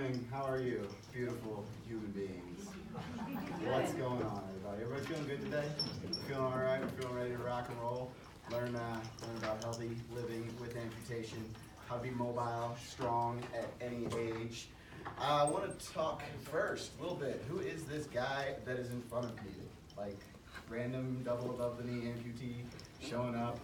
morning. How are you, beautiful human beings? What's going on, everybody? Everybody feeling good today? Feeling all right? We're feeling ready to rock and roll. Learn about healthy living with amputation, how to be mobile, strong at any age. I want to talk first a little bit. Who is this guy that is in front of me? Like random double above the knee amputee showing up.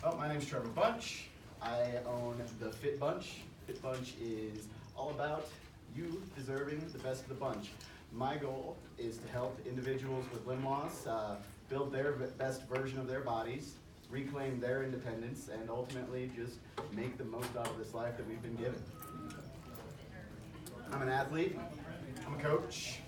Oh, my name's Trevor Bunch. I own the Fit Bunch. Fit Bunch is all about you deserving the best of the bunch. My goal is to help individuals with limb loss build their best version of their bodies, reclaim their independence, and ultimately just make the most out of this life that we've been given. I'm an athlete, I'm a coach,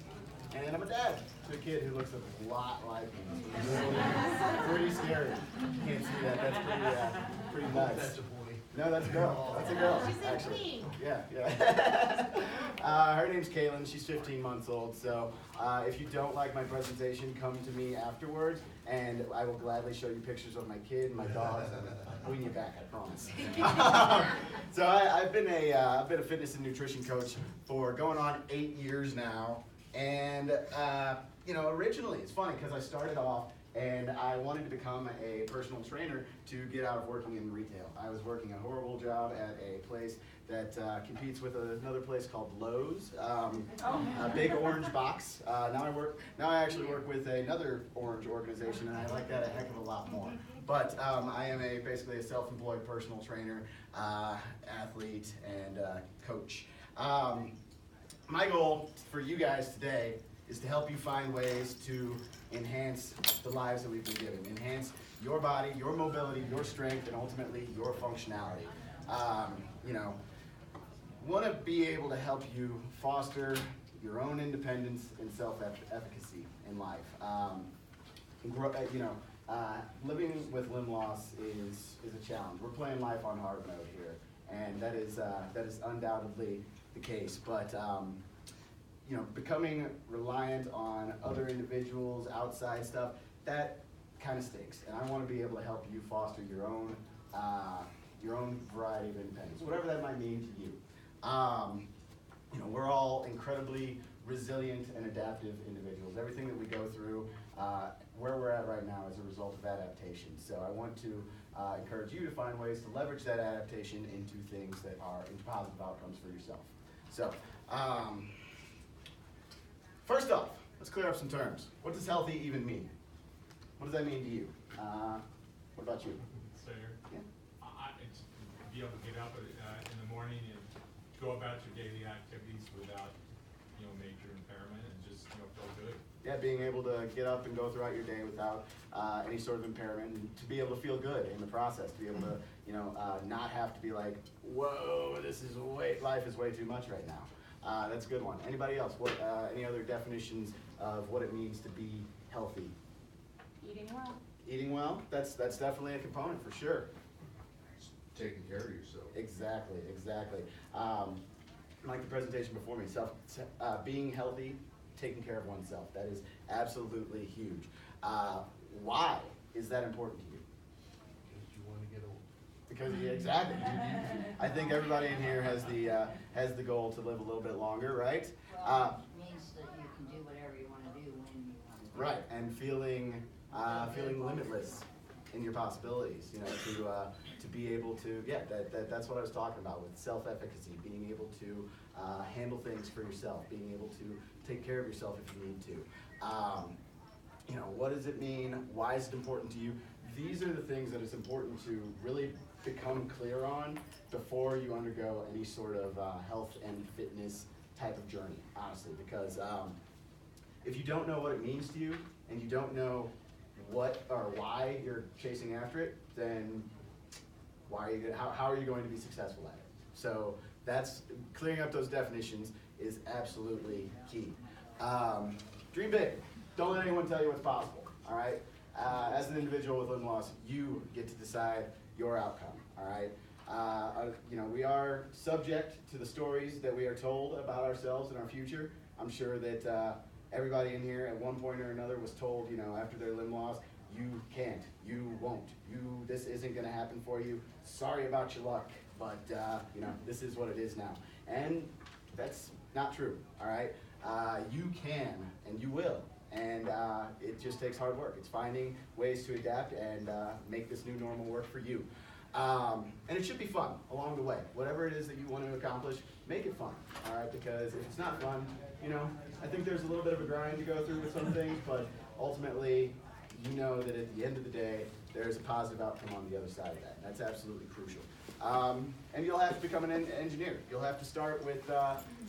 and I'm a dad to a kid who looks a lot like me. It's pretty scary. You can't see that. That's pretty nuts. That's a boy. No, that's a girl. That's a girl. She's actually. Yeah. Her name's Kaylin. She's 15 months old. So if you don't like my presentation, come to me afterwards, and I will gladly show you pictures of my kid and my dogs. I'll win you back, I promise. So I've been a fitness and nutrition coach for going on 8 years now, and originally it's funny because I started off and I wanted to become a personal trainer to get out of working in retail. I was working a horrible job at a place that competes with another place called Lowe's, a big orange box. Now I actually work with another orange organization, and I like that a heck of a lot more. But I am basically a self-employed personal trainer, athlete, and coach. My goal for you guys today is to help you find ways to enhance the lives that we've been given. Enhance your body, your mobility, your strength, and ultimately your functionality. Want to be able to help you foster your own independence and self-efficacy in life. Living with limb loss is a challenge. We're playing life on hard mode here, and that is undoubtedly the case. But becoming reliant on other individuals, outside stuff, that kind of stinks. And I want to be able to help you foster your own variety of independence, whatever that might mean to you. We're all incredibly resilient and adaptive individuals. Everything that we go through, where we're at right now, is a result of adaptation. So I want to encourage you to find ways to leverage that adaptation into things that are into positive outcomes for yourself. So, first off, let's clear up some terms. What does healthy even mean? What does that mean to you? What about you? So Yeah. it's be able to get up in the morning and go about your daily activities without major impairment and just feel good. Yeah, being able to get up and go throughout your day without any sort of impairment, and to be able to feel good in the process, to be able to not have to be like, whoa, life is way too much right now. That's a good one. Anybody else? Any other definitions of what it means to be healthy? Eating well. Eating well? That's definitely a component for sure. Taking care of yourself. Exactly. Like the presentation before me, being healthy, taking care of oneself. That is absolutely huge. Why is that important to you? Because you want to get old. Because exactly. I think everybody in here has the goal to live a little bit longer, right? Well, it means that you can do whatever you want to do when you want to do. Right, and feeling limitless in your possibilities. To be able to, that's what I was talking about with self-efficacy, being able to handle things for yourself, being able to take care of yourself if you need to. What does it mean? Why is it important to you? These are the things that it's important to really become clear on before you undergo any sort of health and fitness type of journey, honestly, because if you don't know what it means to you and you don't know what or why you're chasing after it, then how are you going to be successful at it? So that's clearing up those definitions is absolutely key. Dream big. Don't let anyone tell you what's possible. All right. As an individual with limb loss, you get to decide your outcome. All right. We are subject to the stories that we are told about ourselves and our future. I'm sure that everybody in here at one point or another was told, after their limb loss, you can't, you won't, this isn't going to happen for you. Sorry about your luck, but this is what it is now. And That's not true, all right? You can and you will, and it just takes hard work. It's finding ways to adapt and make this new normal work for you. And it should be fun along the way. Whatever it is that you want to accomplish, make it fun, all right? Because if it's not fun, you know, I think there's a little bit of a grind to go through with some things, but ultimately, you know that at the end of the day, there's a positive outcome on the other side of that. That's absolutely crucial. And you'll have to become an engineer. You'll have to start with,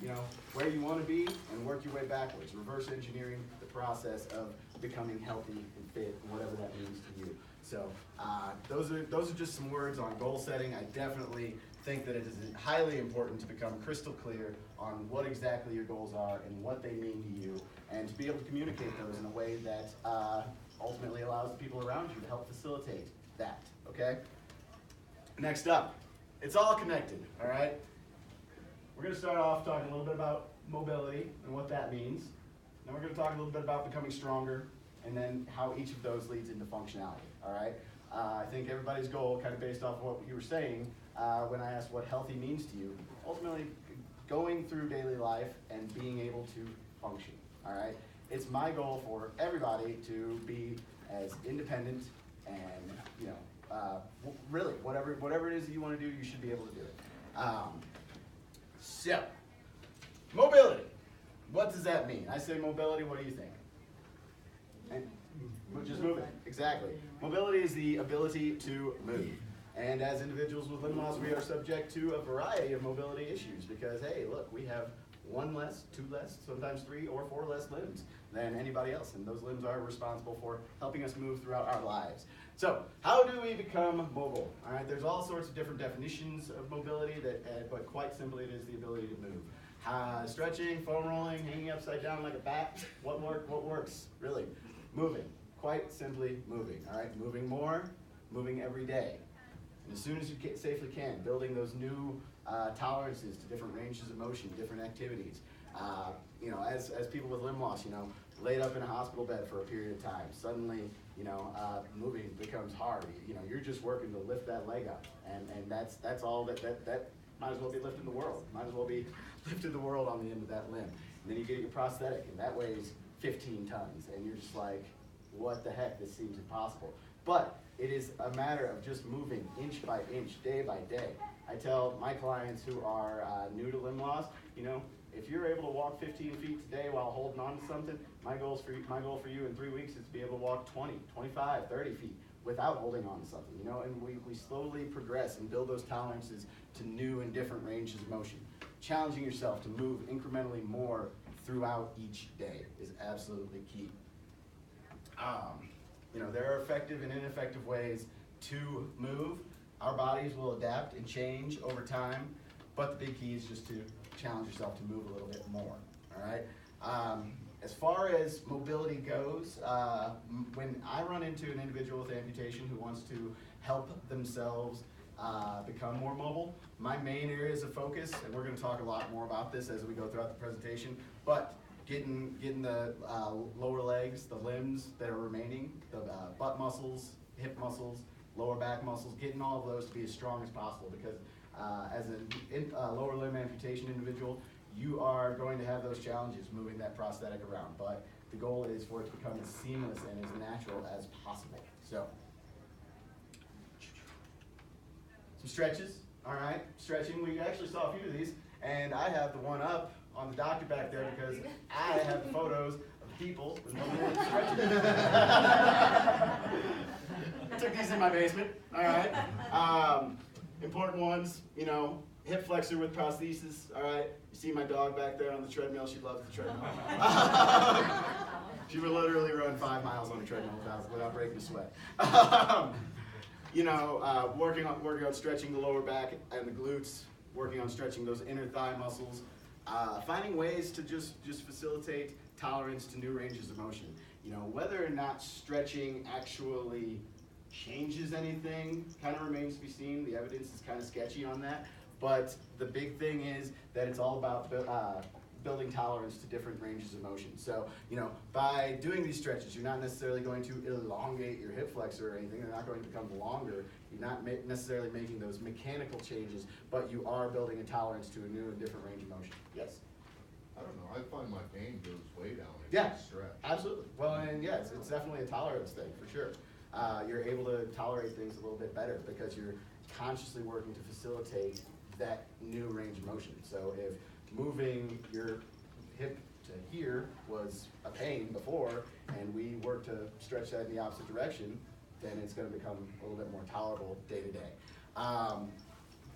you know, where you want to be and work your way backwards. Reverse engineering the process of becoming healthy and fit, whatever that means to you. So those are just some words on goal setting. I definitely think that it is highly important to become crystal clear on what exactly your goals are and what they mean to you, and to be able to communicate those in a way that ultimately allows the people around you to help facilitate that, okay? Next up, it's all connected, all right? We're gonna start off talking a little bit about mobility and what that means. Then we're gonna talk a little bit about becoming stronger, and then how each of those leads into functionality, all right? I think everybody's goal, kind of based off of what you were saying, when I asked what healthy means to you, ultimately going through daily life and being able to function, all right? It's my goal for everybody to be as independent and, you know, really, whatever it is that you want to do, you should be able to do it. So, mobility. What does that mean? I say mobility, what do you think? Just moving, exactly. Mobility is the ability to move. And as individuals with limb loss, we are subject to a variety of mobility issues because, hey, look, we have 1 less, 2 less, sometimes 3 or 4 less limbs than anybody else, and those limbs are responsible for helping us move throughout our lives. So, how do we become mobile? All right, there's all sorts of different definitions of mobility, but quite simply, it is the ability to move. Stretching, foam rolling, hanging upside down like a bat, what works? Really, moving. Quite simply moving, all right? Moving more, moving every day. And as soon as you safely can, building those new tolerances to different ranges of motion, different activities. You know, as people with limb loss, you know, laid up in a hospital bed for a period of time, suddenly, you know, moving becomes hard. You know, you're just working to lift that leg up, and that's all that might as well be lifting the world. Might as well be lifting the world on the end of that limb. And then you get your prosthetic, and that weighs 15 tons, and you're just like, what the heck, this seems impossible. But it is a matter of just moving inch by inch, day by day. I tell my clients who are new to limb loss, you know, if you're able to walk 15 feet today while holding on to something, my goal for you in 3 weeks is to be able to walk 20, 25, 30 feet without holding on to something, you know, and we slowly progress and build those tolerances to new and different ranges of motion. Challenging yourself to move incrementally more throughout each day is absolutely key. You know, there are effective and ineffective ways to move. Our bodies will adapt and change over time, but the big key is just to challenge yourself to move a little bit more, all right? As far as mobility goes, when I run into an individual with amputation who wants to help themselves become more mobile, my main areas of focus, and we're going to talk a lot more about this as we go throughout the presentation, but getting the lower legs, the limbs that are remaining, the butt muscles, hip muscles, lower back muscles, getting all of those to be as strong as possible, because as a lower limb amputation individual, you are going to have those challenges moving that prosthetic around, but the goal is for it to become as seamless and as natural as possible. So, some stretches, all right? Stretching, we actually saw a few of these, and I have the one up on the docket back there because I have the photos of people with no stretching. I took these in my basement, all right? Important ones, you know, hip flexor with prosthesis, all right? You see my dog back there on the treadmill, she loves the treadmill. She would literally run 5 miles on a treadmill without breaking a sweat. You know, working on stretching the lower back and the glutes, working on stretching those inner thigh muscles, finding ways to just facilitate tolerance to new ranges of motion. You know, whether or not stretching actually changes anything kind of remains to be seen. The evidence is kind of sketchy on that, but the big thing is that it's all about building tolerance to different ranges of motion. So, you know, by doing these stretches, you're not necessarily going to elongate your hip flexor or anything. They're not going to become longer. You're not necessarily making those mechanical changes, but you are building a tolerance to a new and different range of motion. Yes? I don't know, I find my pain goes way down if Yeah, you stretch. absolutely. Well, and yes, it's definitely a tolerance thing, for sure. You're able to tolerate things a little bit better because you're consciously working to facilitate that new range of motion. So if moving your hip to here was a pain before, and we work to stretch that in the opposite direction, then it's going to become a little bit more tolerable day to day.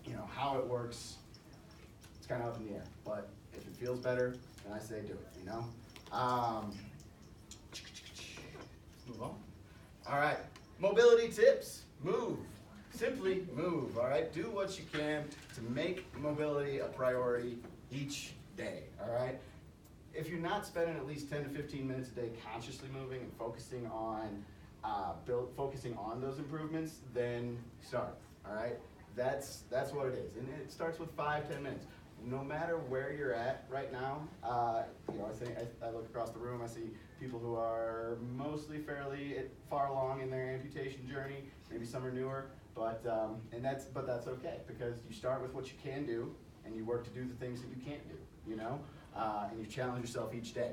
You know, how it works, it's kind of up in the air, but if it feels better, then I say do it, you know? Move on. All right, mobility tips. Move. Simply move, all right? Do what you can to make mobility a priority each day, all right? If you're not spending at least 10 to 15 minutes a day consciously moving and focusing on those improvements, then start, all right? That's what it is, and it starts with 5-10 minutes. No matter where you're at right now, you know, I look across the room, I see people who are mostly fairly far along in their amputation journey. Maybe some are newer, but that's okay, because you start with what you can do, and you work to do the things that you can't do, you know, and you challenge yourself each day.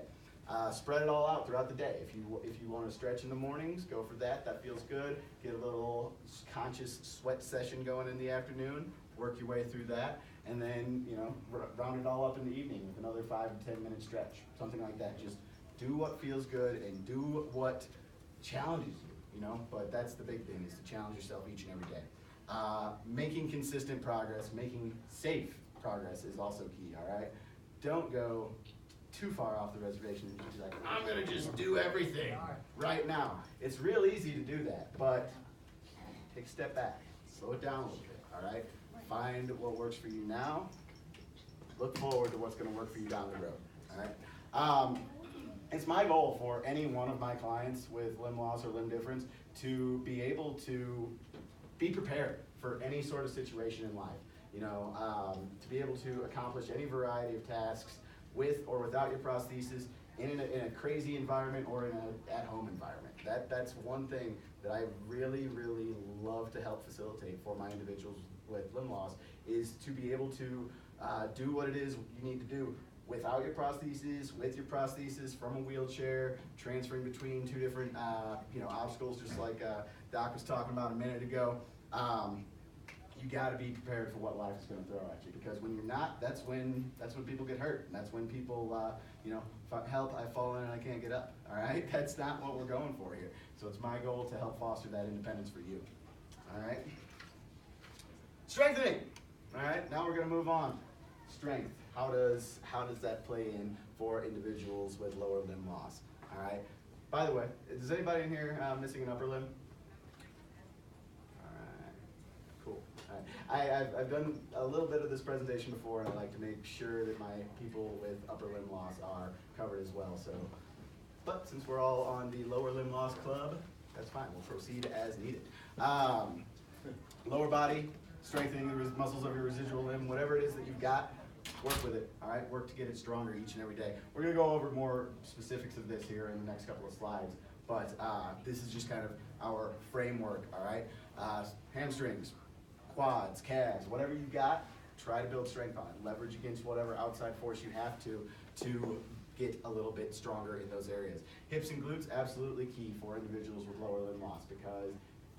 Spread it all out throughout the day. If you want to stretch in the mornings, go for that. That feels good. Get a little conscious sweat session going in the afternoon. Work your way through that, and then, you know, round it all up in the evening with another 5 to 10 minute stretch, something like that. Just do what feels good and do what challenges you, you know. But that's the big thing, is to challenge yourself each and every day. Making consistent progress, making safe progress is also key. All right, don't go too far off the reservation and just be like, I'm gonna just do everything right now. It's real easy to do that, but take a step back, slow it down a little bit. All right. Find what works for you now. Look forward to what's going to work for you down the road. All right. It's my goal for any one of my clients with limb loss or limb difference to be able to be prepared for any sort of situation in life. You know, to be able to accomplish any variety of tasks with or without your prosthesis in a crazy environment or in an at-home environment. That's one thing that I really, really love to help facilitate for my individuals with limb loss, is to be able to do what it is you need to do without your prosthesis, with your prosthesis, from a wheelchair, transferring between two different you know, obstacles, just like Doc was talking about a minute ago. You got to be prepared for what life is going to throw at you, because when you're not, that's when people get hurt, and that's when people you know, help, I've fallen and I can't get up. All right, that's not what we're going for here. So it's my goal to help foster that independence for you. All right. Strengthening. All right, now we're going to move on. Strength. How does that play in for individuals with lower limb loss? All right. By the way, is anybody in here missing an upper limb? All right. Cool. All right. I've done a little bit of this presentation before, and I like to make sure that my people with upper limb loss are covered as well. So, but since we're all on the lower limb loss club, that's fine. We'll proceed as needed. Lower body. Strengthening the muscles of your residual limb, whatever it is that you've got, work with it, all right? Work to get it stronger each and every day. We're gonna go over more specifics of this here in the next couple of slides, but this is just kind of our framework, all right? Hamstrings, quads, calves, whatever you've got, try to build strength on it. Leverage against whatever outside force you have to get a little bit stronger in those areas. Hips and glutes, absolutely key for individuals with lower limb loss, because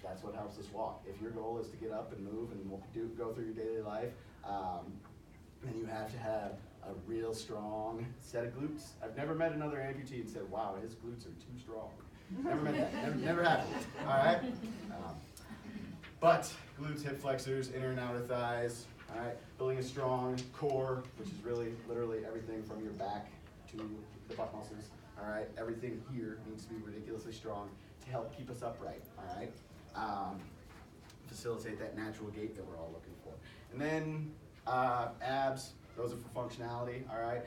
that's what helps us walk. If your goal is to get up and move and go through your daily life, then you have to have a real strong set of glutes. I've never met another amputee and said, wow, his glutes are too strong. Never met that. Never happened. All right? But glutes, hip flexors, inner and outer thighs, all right? Building a strong core, which is really literally everything from your back to the butt muscles, all right? Everything here needs to be ridiculously strong to help keep us upright, all right? Facilitate that natural gait that we're all looking for. And then abs, those are for functionality, all right?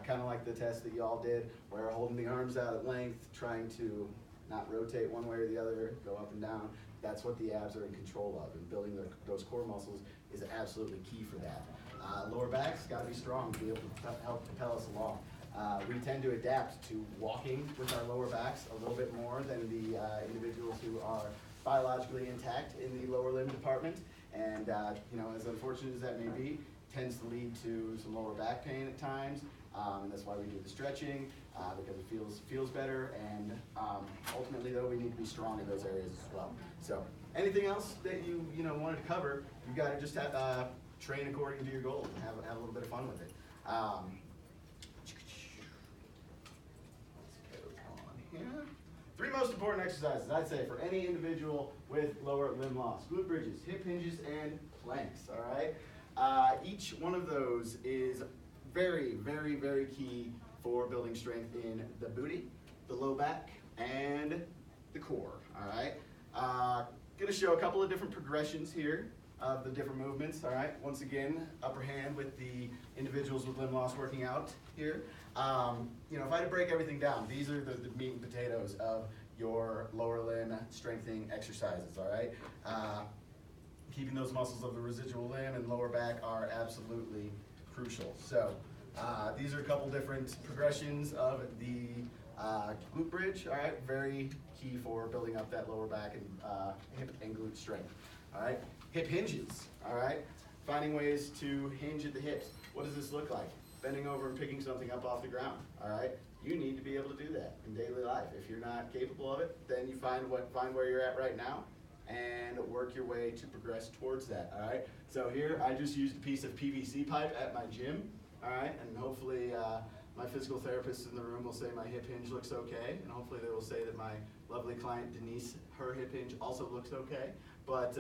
Kind of like the test that you all did, where holding the arms out at length, trying to not rotate one way or the other, go up and down. That's what the abs are in control of, and building those core muscles is absolutely key for that. Lower back's got to be strong to be able to help propel us along. We tend to adapt to walking with our lower backs a little bit more than the individuals who are biologically intact in the lower limb department. And as unfortunate as that may be, tends to lead to some lower back pain at times. And that's why we do the stretching, because it feels better. And ultimately, though, we need to be strong in those areas as well. So anything else that you wanted to cover, you got to just have train according to your goals and have a little bit of fun with it. Let's go on here. 3 most important exercises, I'd say, for any individual with lower limb loss: glute bridges, hip hinges, and planks. All right. Each one of those is very, very, very key for building strength in the booty, the low back, and the core. All right. Going to show a couple of different progressions here of the different movements. All right. Once again, upper hand with the individuals with limb loss working out here. If I had to break everything down, these are the meat and potatoes of your lower limb strengthening exercises. All right. Keeping those muscles of the residual limb and lower back are absolutely crucial. So these are a couple different progressions of the glute bridge. All right, very key for building up that lower back and hip and glute strength. All right, hip hinges. All right, finding ways to hinge at the hips. What does this look like? Bending over and picking something up off the ground. All right, you need to be able to do that in daily life. If you're not capable of it, then you find where you're at right now and work your way to progress towards that. All right, so here I just used a piece of PVC pipe at my gym. All right, and hopefully my physical therapist in the room will say my hip hinge looks okay, and hopefully they will say that my lovely client Denise, her hip hinge also looks okay. But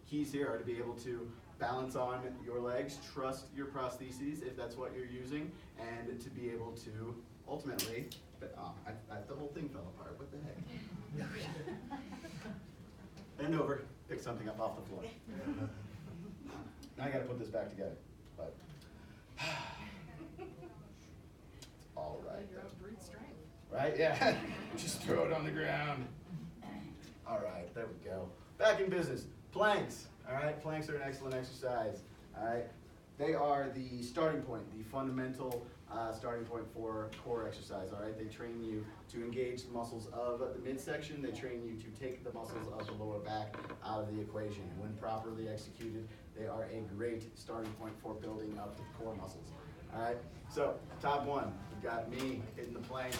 keys here are to be able to balance on your legs, trust your prostheses if that's what you're using, and to be able to ultimately, the whole thing fell apart, what the heck? Bend over, pick something up off the floor. Now I gotta put this back together, but it's all right. Your own brute strength. Right, yeah, just throw it on the ground. All right, there we go. Back in business, planks. All right, planks are an excellent exercise. All right, they are the starting point, the fundamental starting point for core exercise. All right, they train you to engage the muscles of the midsection. They train you to take the muscles of the lower back out of the equation. When properly executed, they are a great starting point for building up the core muscles. All right, so top one, we've got me hitting the plank.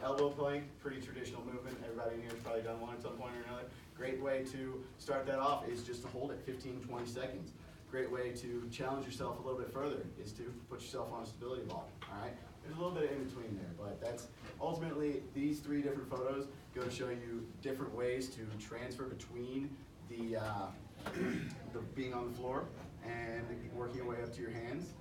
Elbow plank, pretty traditional movement. Everybody in here has probably done one at some point or another. Great way to start that off is just to hold it 15, 20 seconds. Great way to challenge yourself a little bit further is to put yourself on a stability ball. All right, there's a little bit in between there, but that's ultimately these 3 different photos go to show you different ways to transfer between the being on the floor and working your way up to your hands.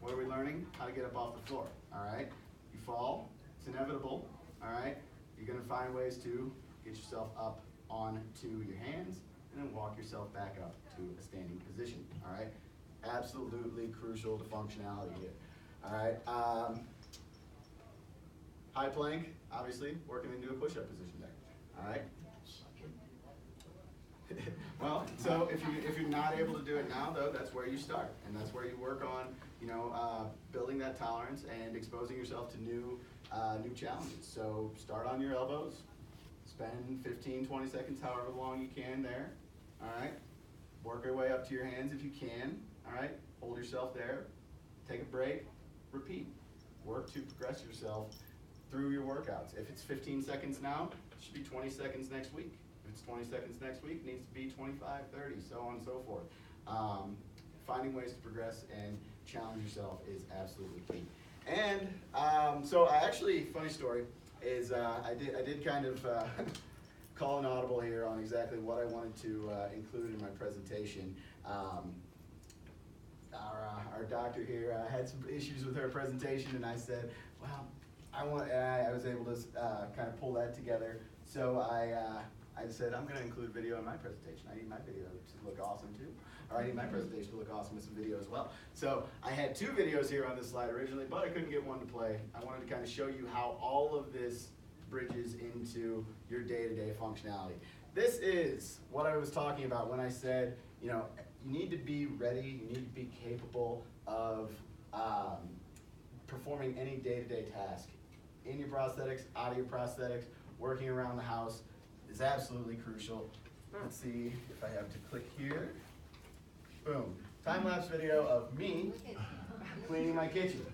What are we learning? How to get up off the floor. All right, you fall, it's inevitable. All right, you're gonna find ways to get yourself up onto your hands and then walk yourself back up to a standing position. All right, absolutely crucial to functionality here. All right, high plank, obviously working into a push-up position there. All right. Well, so if you're not able to do it now, though, that's where you start, and that's where you work on, building that tolerance and exposing yourself to new challenges. So start on your elbows, spend 15, 20 seconds, however long you can there. All right, work your way up to your hands if you can. All right, hold yourself there, take a break, repeat. Work to progress yourself through your workouts. If it's 15 seconds now, it should be 20 seconds next week. If it's 20 seconds next week, it needs to be 25, 30, so on and so forth. Finding ways to progress and challenge yourself is absolutely key. And so I actually, funny story, is I did kind of call an audible here on exactly what I wanted to include in my presentation. Our doctor here had some issues with her presentation, and I said, well, I was able to kind of pull that together. So I said, I'm going to include video in my presentation. I need my video to look awesome too. Or I need my presentation to look awesome with some video as well. So I had 2 videos here on this slide originally, but I couldn't get one to play. I wanted to kind of show you how all of this bridges into your day-to-day functionality. This is what I was talking about when I said, you need to be ready, you need to be capable of performing any day-to-day task. In your prosthetics, out of your prosthetics, working around the house is absolutely crucial. Let's see if I have to click here. Boom. Time-lapse video of me cleaning my kitchen,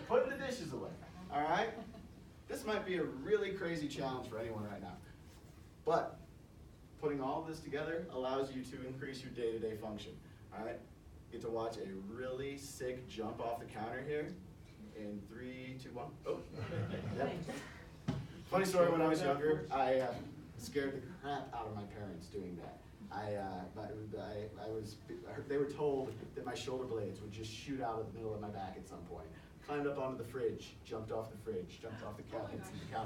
putting the dishes away, all right? This might be a really crazy challenge for anyone right now, but putting all of this together allows you to increase your day-to-day function, all right? You get to watch a really sick jump off the counter here in 3, 2, 1. Oh, yep. Funny story, when I was younger, I scared the crap out of my parents doing that. They were told that my shoulder blades would just shoot out of the middle of my back at some point. Climbed up onto the fridge, jumped off the fridge, jumped off the counter.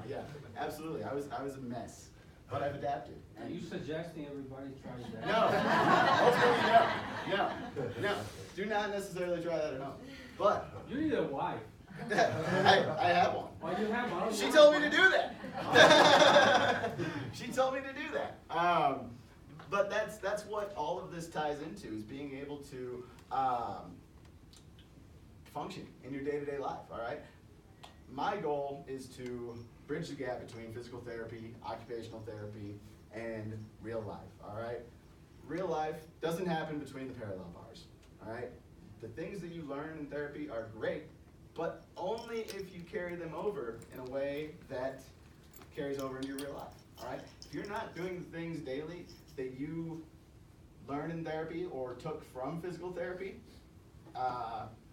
Yeah, absolutely. I was a mess, but I've adapted. Are you suggesting everybody tries that? No, hopefully no. Do not necessarily try that at home. But You need a wife. I have one. Oh, you have one? She told me to do that. She told me to do that. But that's what all of this ties into, is being able to function in your day-to-day life, all right? My goal is to bridge the gap between physical therapy, occupational therapy, and real life, all right? Real life doesn't happen between the parallel bars, all right? The things that you learn in therapy are great, but only if you carry them over in a way that carries over into your real life, all right? If you're not doing the things daily that you learn in therapy or took from physical therapy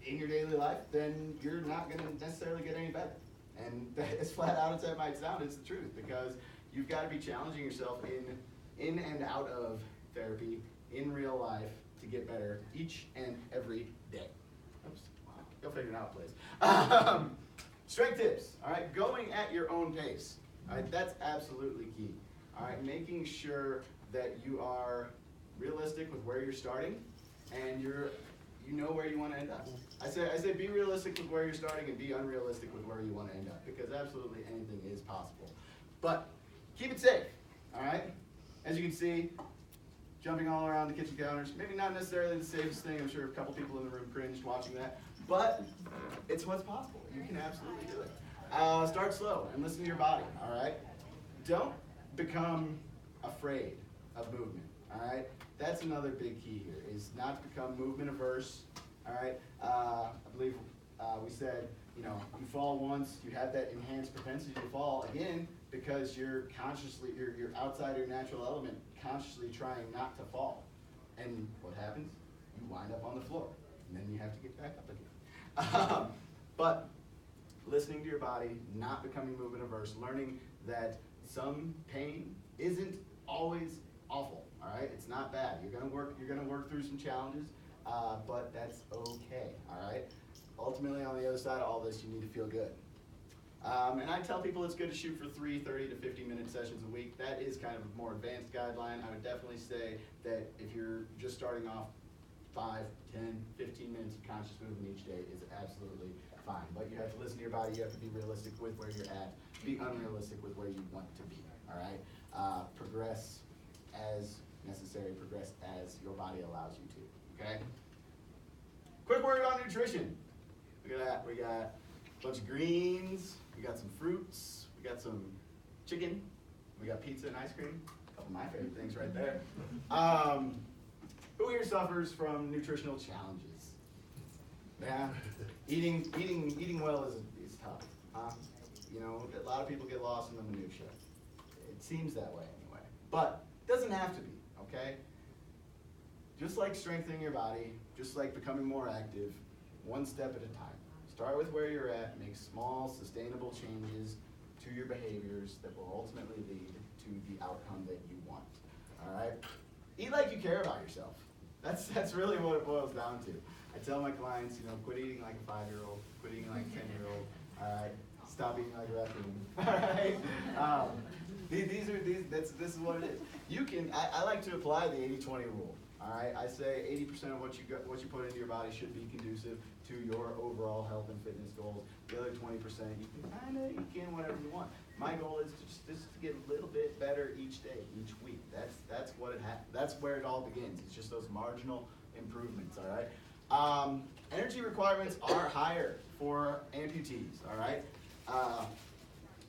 in your daily life, then you're not gonna necessarily get any better. And as flat out as that might sound, it's the truth, because you've gotta be challenging yourself in and out of therapy in real life to get better each and every day. Oops, wow. Go figure it out, please. Strength tips, all right? Going at your own pace, all right? That's absolutely key, all right? Making sure that you are realistic with where you're starting, and you know where you want to end up. I say be realistic with where you're starting and be unrealistic with where you want to end up, because absolutely anything is possible. But keep it safe, all right? As you can see, jumping all around the kitchen counters, maybe not necessarily the safest thing. I'm sure a couple people in the room cringed watching that, but it's what's possible. You can absolutely do it. Start slow and listen to your body, all right? Don't become afraid of movement, all right? That's another big key here, is not to become movement averse, all right? I believe we said, you fall once, you have that enhanced propensity to fall again, because you're outside of your natural element, consciously trying not to fall. And what happens? You wind up on the floor, and then you have to get back up again. But listening to your body, not becoming movement averse, learning that some pain isn't always awful, all right? It's not bad. You're gonna work through some challenges, but that's okay, all right? Ultimately, on the other side of all this, you need to feel good. And I tell people it's good to shoot for 30 to 50-minute sessions a week. That is kind of a more advanced guideline. I would definitely say that if you're just starting off, 5, 10, 15 minutes of conscious movement each day is absolutely fine. But you have to listen to your body. You have to be realistic with where you're at. Be unrealistic with where you want to be, all right? Progress as necessary. Progress as your body allows you to, okay? Quick word on nutrition. Look at that. We got a bunch of greens. We got some fruits. We got some chicken. We got pizza and ice cream. A couple of my favorite things right there. Who here suffers from nutritional challenges? Yeah, eating well is tough. A lot of people get lost in the minutia. It seems that way anyway, but it doesn't have to be. Okay. Just like strengthening your body, just like becoming more active, one step at a time. Start with where you're at, make small, sustainable changes to your behaviors that will ultimately lead to the outcome that you want, all right? Eat like you care about yourself. That's really what it boils down to. I tell my clients, quit eating like a 5-year-old, quit eating like a 10-year-old, all right? Stop eating like a raccoon, all right? This is what it is. I like to apply the 80-20 rule. All right, I say 80% of what you put into your body should be conducive to your overall health and fitness goals. The other 20%, you can whatever you want. My goal is to just to get a little bit better each day, each week. That's where it all begins. It's just those marginal improvements, all right? Energy requirements are higher for amputees, all right?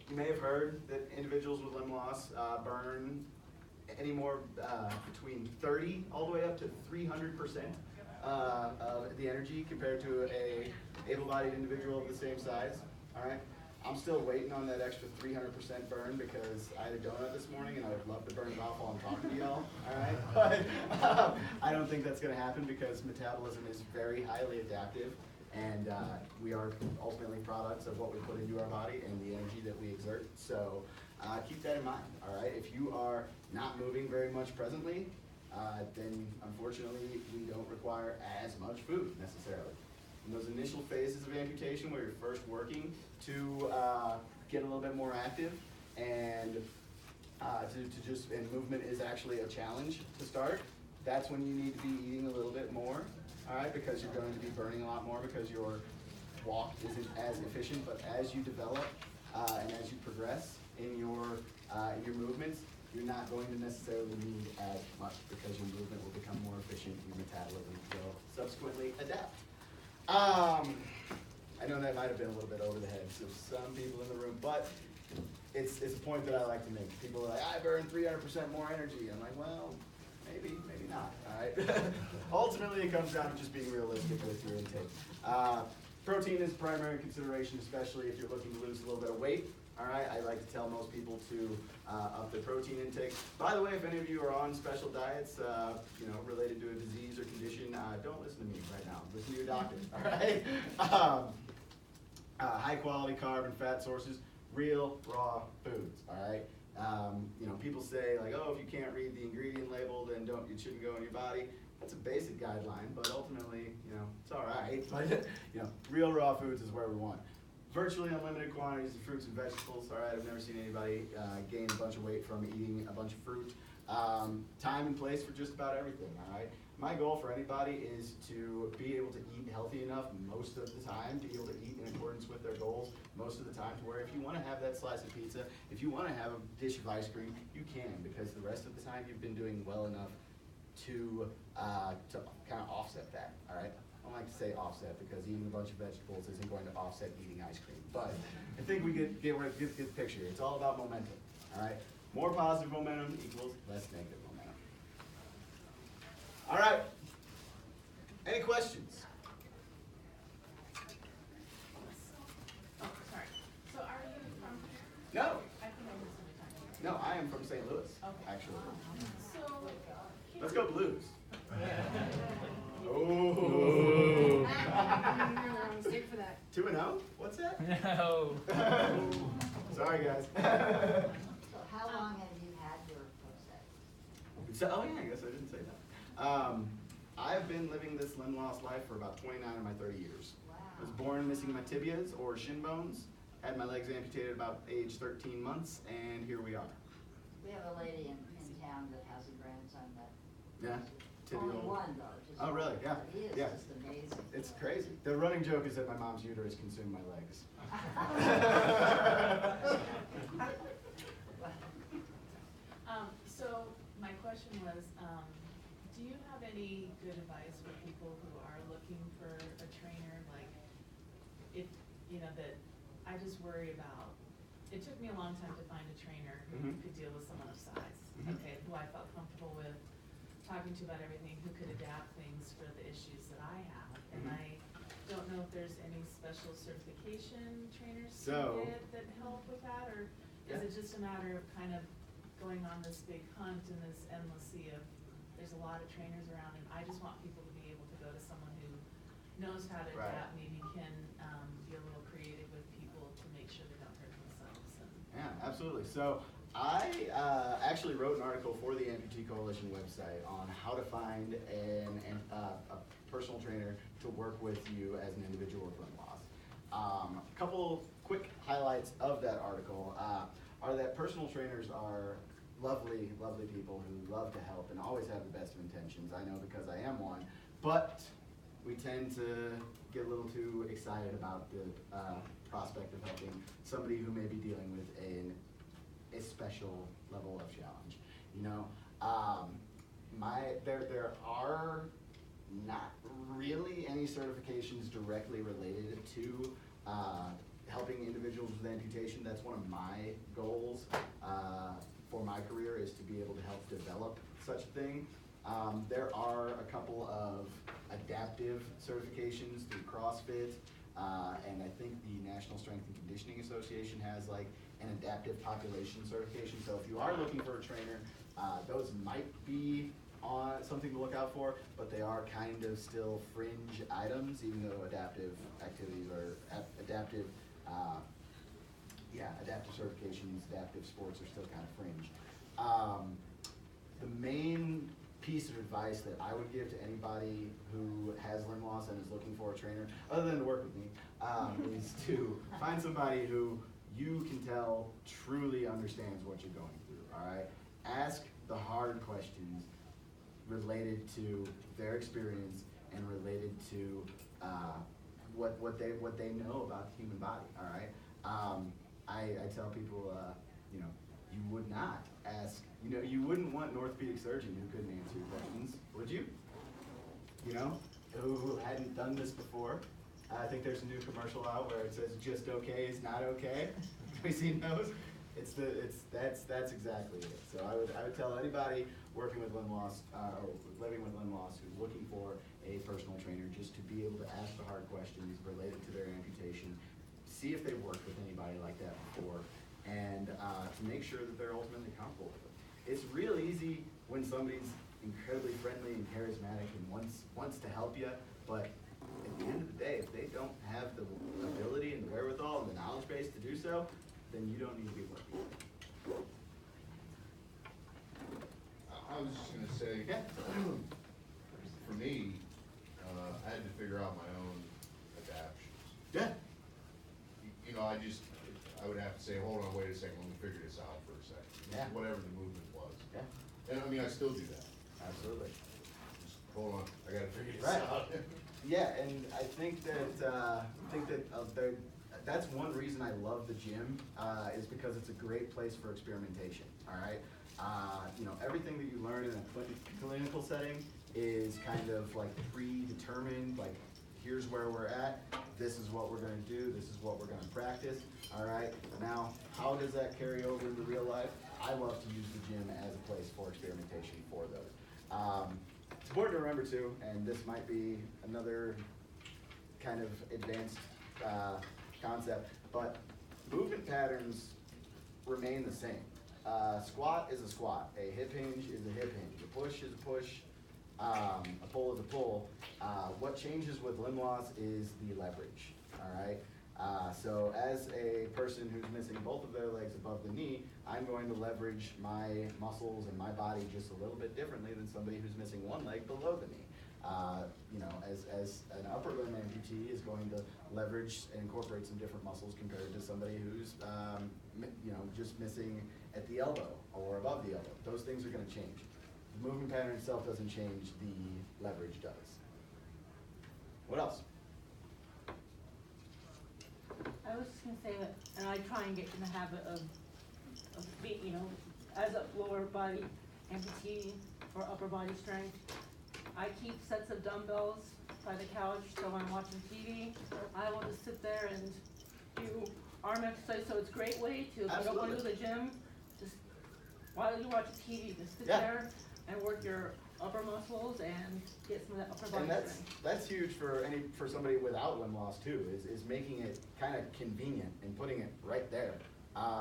You may have heard that individuals with limb loss burn anymore between 30 all the way up to 300% of the energy compared to a able-bodied individual of the same size, all right? I'm still waiting on that extra 300% burn because I had a donut this morning and I would love to burn it off while I'm talking to y'all, all right? But I don't think that's gonna happen because metabolism is very highly adaptive, and we are ultimately products of what we put into our body and the energy that we exert. So keep that in mind, all right? If you are not moving very much presently, then unfortunately we don't require as much food necessarily. In those initial phases of amputation where you're first working to get a little bit more active and and movement is actually a challenge to start, that's when you need to be eating a little bit more, all right, because you're going to be burning a lot more because your walk isn't as efficient. But as you develop and as you progress in your movements, you're not going to necessarily need as much because your movement will become more efficient, your metabolism will subsequently adapt. I know that might have been a little bit over the heads of some people in the room, but it's a point that I like to make. People are like, I burn 300% more energy. I'm like, well, maybe not, all right? Ultimately, it comes down to just being realistic with your intake. Protein is primary consideration, especially if you're looking to lose a little bit of weight. All right, I like to tell most people to up their protein intake. By the way, if any of you are on special diets, related to a disease or condition, don't listen to me right now. Listen to your doctor. All right. High quality carb and fat sources, real raw foods. All right. People say like, oh, if you can't read the ingredient label, then it shouldn't go in your body. That's a basic guideline, but ultimately, it's all right. But real raw foods is where we want. Virtually unlimited quantities of fruits and vegetables. All right, I've never seen anybody gain a bunch of weight from eating a bunch of fruit. Time and place for just about everything, all right? My goal for anybody is to be able to eat healthy enough most of the time, be able to eat in accordance with their goals most of the time, to where if you want to have that slice of pizza, if you want to have a dish of ice cream, you can, because the rest of the time you've been doing well enough to kind of offset that, all right? I don't like to say offset because eating a bunch of vegetables isn't going to offset eating ice cream. But I think we get the picture. It's all about momentum, all right? More positive momentum equals less negative momentum. All right. Any questions? Oh, sorry. So are you from here? No. I think I missed the time. No, I am from St. Louis, Okay. actually. So. Let's go Blues. Oh. Oh. State for that. 2-0? What's that? No. Sorry, guys. So how long have you had your prostate? Oh yeah, I guess I didn't say that. I've been living this limb loss life for about 29 of my 30 years. Wow. I was born missing my tibias or shin bones, had my legs amputated about age 13 months, and here we are. We have a lady in town that has a grandson that. Yeah, Only tibial. one though. Just Oh, really? one. Yeah. But he is Yeah. just amazing. It's crazy. The running joke is that my mom's uterus consumed my legs. So my question was, do you have any good advice for people who are looking for a trainer? Like, if, that I just worry about, it took me a long time to find a trainer who could deal with someone of size, okay, who I felt comfortable with talking to about everything, who could adapt things for the issues that I have. And I don't know if there's any special certification trainers that help with that, or is it just a matter of kind of going on this big hunt and this endless sea of, there's a lot of trainers around, and I just want people to be able to go to someone who knows how to adapt, maybe can be a little creative with people to make sure they don't hurt themselves. Yeah, absolutely. So I actually wrote an article for the Amputee Coalition website on how to find a personal trainer to work with you as an individual with limb loss. A couple quick highlights of that article are that personal trainers are lovely, lovely people who love to help and always have the best of intentions. I know because I am one, but we tend to get a little too excited about the prospect of helping somebody who may be dealing with a special level of challenge. There are not really any certifications directly related to helping individuals with amputation. That's one of my goals for my career, is to be able to help develop such a thing. There are a couple of adaptive certifications through CrossFit, and I think the National Strength and Conditioning Association has like an adaptive population certification. So if you are looking for a trainer, those might be something to look out for, but they are kind of still fringe items, even though adaptive activities or adaptive certifications, adaptive sports are still kind of fringe. The main piece of advice that I would give to anybody who has limb loss and is looking for a trainer, other than to work with me, is to find somebody who you can tell truly understands what you're going through, all right? Ask the hard questions related to their experience and related to what they know about the human body, all right? I tell people, you would not ask, you wouldn't want an orthopedic surgeon who couldn't answer your questions, would you? Who hadn't done this before. I think there's a new commercial out where it says just okay is not okay. Have you seen those? That's exactly it. So I would tell anybody working with limb loss or living with limb loss who's looking for a personal trainer just to be able to ask the hard questions related to their amputation, see if they've worked with anybody like that before, and to make sure that they're ultimately comfortable with it. It's real easy when somebody's incredibly friendly and charismatic and wants to help you, but at the end of the day, if they don't have the ability and the wherewithal and the knowledge base to do so, then you don't need to be working with them. I was just gonna say, Yeah. for me, I had to figure out my own adaptions. Yeah. I would have to say, hold on, wait a second, let me figure this out for a second. Yeah. Whatever the movement was. Yeah. And I mean, I still do that. Absolutely. Just, hold on, I gotta figure this Right. out. Yeah, and I think that that's one reason I love the gym, is because it's a great place for experimentation. All right, everything that you learn in a clinical setting is kind of like predetermined. Like, here's where we're at. This is what we're going to do. This is what we're going to practice. All right. Now, how does that carry over into real life? I love to use the gym as a place for experimentation for those. It's important to remember too, and this might be another kind of advanced concept, but movement patterns remain the same. Squat is a squat. A hip hinge is a hip hinge. A push is a push. A pull is a pull. What changes with limb loss is the leverage. All right. So as a person who's missing both of their legs above the knee, I'm going to leverage my muscles and my body just a little bit differently than somebody who's missing one leg below the knee. As an upper limb amputee is going to leverage and incorporate some different muscles compared to somebody who's just missing at the elbow or above the elbow. Those things are going to change. The movement pattern itself doesn't change, the leverage does. What else? I was just gonna say that, and I try and get in the habit of being, as a lower body amputee or upper body strength, I keep sets of dumbbells by the couch, so when I'm watching TV, I will just sit there and do arm exercise. So it's a great way to, if you don't wanna go to the gym, just while you watch TV, just sit there and work your upper muscles and get some of that upper body strength. And that's huge for somebody without limb loss too, is making it kind of convenient and putting it right there.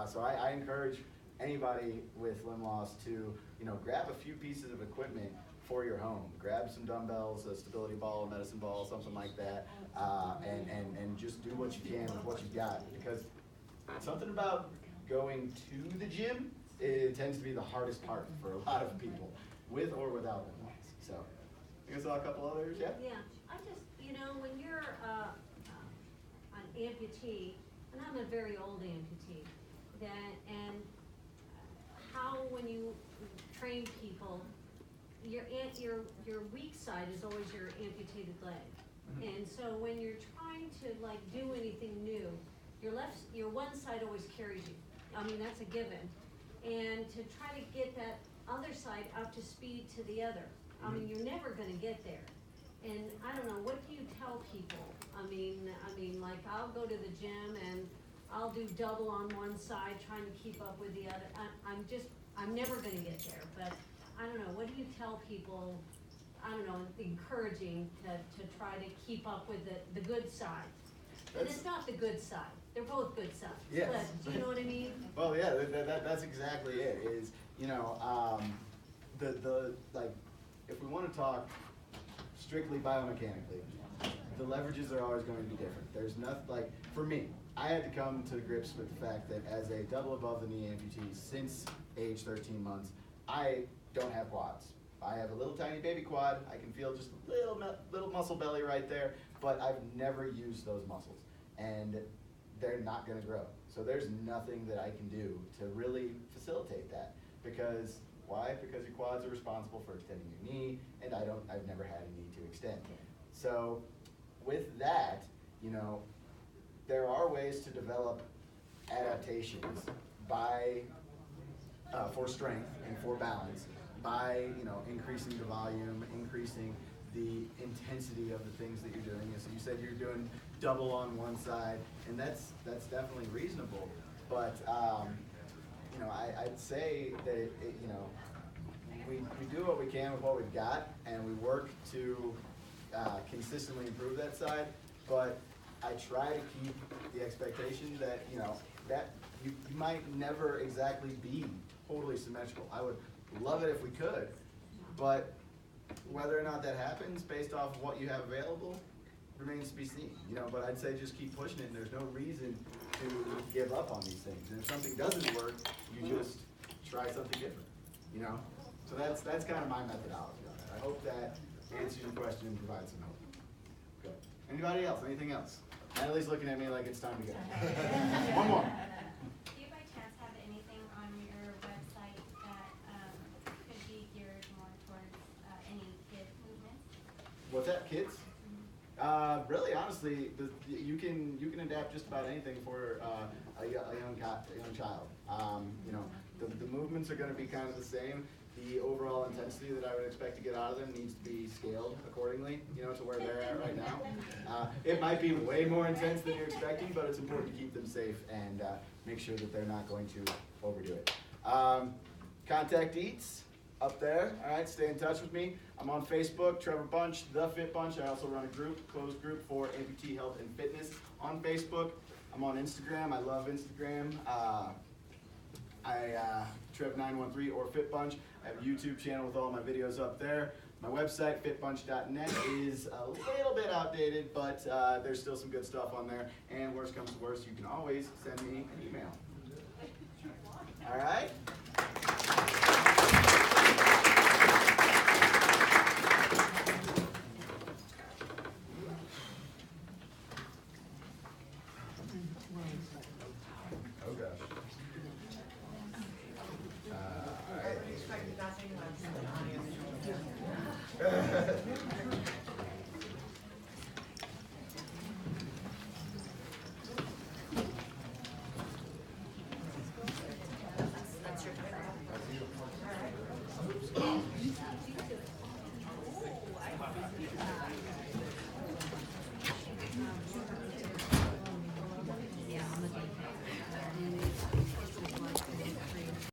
So I encourage anybody with limb loss to grab a few pieces of equipment for your home. Grab some dumbbells, a stability ball, a medicine ball, something like that, and just do what you can with what you've got. Because something about going to the gym, it tends to be the hardest part for a lot of people, with or without limb loss. So, I saw a couple others, yeah? Yeah, I just, when you're an amputee, and I'm a very old amputee, and how when you train people, your weak side is always your amputated leg. Mm-hmm. And so when you're trying to do anything new, your one side always carries you. I mean, that's a given. And to try to get that other side up to speed to the other, I mean, you're never gonna get there. and I don't know, what do you tell people? I mean, like, I'll go to the gym and I'll do double on one side, trying to keep up with the other. I'm never gonna get there, but I don't know, what do you tell people, I don't know, encouraging to try to keep up with the good side? And it's not the good side, they're both good sides, Yes. but do you know what I mean? Well, yeah, that's exactly it, is, you know, like, if we wanna talk strictly biomechanically, the leverages are always going to be different. There's nothing, like, for me, I had to come to grips with the fact that as a double above the knee amputee since age 13 months, I don't have quads. I have a little tiny baby quad, I can feel just a little muscle belly right there, but I've never used those muscles, and they're not gonna grow. So there's nothing that I can do to really facilitate that, because why? Because your quads are responsible for extending your knee, and I've never had a knee to extend. So with that, you know, there are ways to develop adaptations by, for strength and for balance, by, you know, increasing the volume, increasing the intensity of the things that you're doing. So you said you're doing double on one side, and that's definitely reasonable. But you know, I'd say that you know, we do what we can with what we've got, and we work to consistently improve that side. But I try to keep the expectation that, you know, that you might never exactly be totally symmetrical. I would love it if we could, but whether or not that happens based off of what you have available remains to be seen, you know. But I'd say just keep pushing it, and there's no reason to give up on these things. And if something doesn't work, you just try something different, you know. So that's kind of my methodology on it. I hope that answers your question and provides some hope. Good. Anybody else? Anything else? Natalie's looking at me like it's time to go. One more. Do you by chance have anything on your website that could be geared more towards any kid movements? What's that, kids? Really, honestly, you can adapt just about anything for a young child. You know, the movements are going to be kind of the same. The overall intensity that I would expect to get out of them needs to be scaled accordingly, you know, to where they're at right now. It might be way more intense than you're expecting, but it's important to keep them safe and make sure that they're not going to overdo it. Contact Eats up there. All right, stay in touch with me. I'm on Facebook, Trevor Bunch, The Fit Bunch. I also run a group, closed group for amputee health and fitness on Facebook. I'm on Instagram. I love Instagram. Trev913 or Fit Bunch. I have a YouTube channel with all my videos up there. My website, fitbunch.net, is a little bit outdated, but there's still some good stuff on there. And worst comes to worst, you can always send me an email. All right?